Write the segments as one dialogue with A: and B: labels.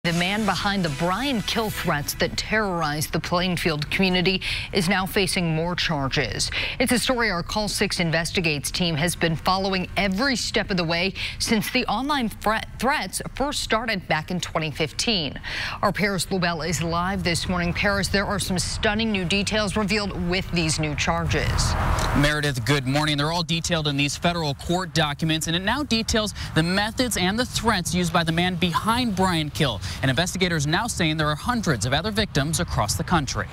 A: The man behind the Brian kill threats that terrorized the Plainfield community is now facing more charges. It's a story our Call 6 Investigates team has been following every step of the way since the online threats first started back in 2015. Our Paris Lubell is live this morning. Paris, there are some stunning new details revealed with these new charges.
B: Meredith, good morning. They're all detailed in these federal court documents, and it now details the methods and the threats used by the man behind Brian Kill. And investigators now saying there are hundreds of other victims across the country.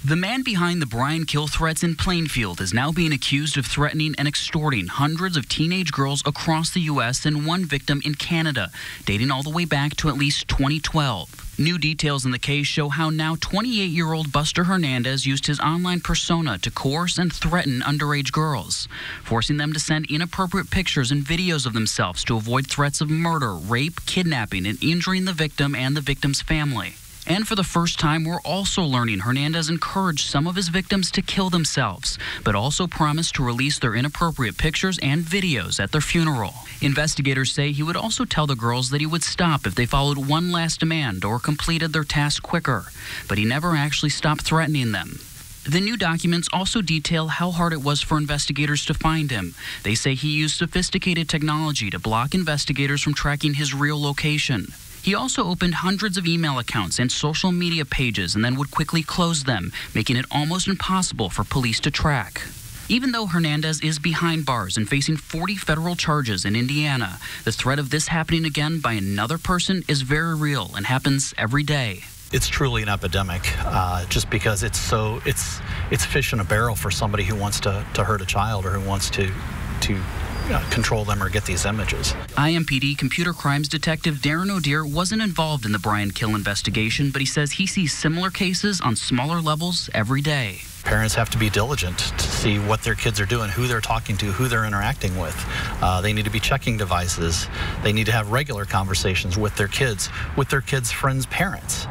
B: The man behind the Brian Kill threats in Plainfield is now being accused of threatening and extorting hundreds of teenage girls across the U.S. and one victim in Canada, dating all the way back to at least 2012. New details in the case show how now 28-year-old Buster Hernandez used his online persona to coerce and threaten underage girls, forcing them to send inappropriate pictures and videos of themselves to avoid threats of murder, rape, kidnapping, and injuring the victim and the victim's family. And for the first time, we're also learning Hernandez encouraged some of his victims to kill themselves, but also promised to release their inappropriate pictures and videos at their funeral. Investigators say he would also tell the girls that he would stop if they followed one last demand or completed their task quicker, but he never actually stopped threatening them. The new documents also detail how hard it was for investigators to find him. They say he used sophisticated technology to block investigators from tracking his real location. He also opened hundreds of email accounts and social media pages and then would quickly close them, making it almost impossible for police to track. Even though Hernandez is behind bars and facing 40 federal charges in Indiana, the threat of this happening again by another person is very real and happens every day.
C: It's truly an epidemic, just because it's fish in a barrel for somebody who wants to hurt a child or who wants to control them or get these images.
B: IMPD computer crimes detective Darren O'Dear wasn't involved in the Brian Kill investigation, but he says he sees similar cases on smaller levels every day.
C: Parents have to be diligent to see what their kids are doing, who they're talking to, who they're interacting with. They need to be checking devices. They need to have regular conversations with their kids' friends' parents.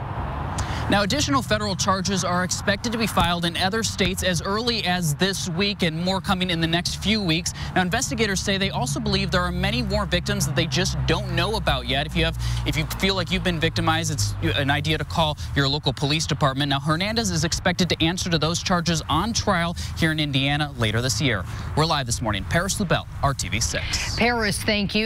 B: Now, additional federal charges are expected to be filed in other states as early as this week, and more coming in the next few weeks. Now, investigators say they also believe there are many more victims that they just don't know about yet. If you feel like you've been victimized, it's an idea to call your local police department. Now, Hernandez is expected to answer to those charges on trial here in Indiana later this year. We're live this morning. Paris Lubell, RTV6.
A: Paris, thank you.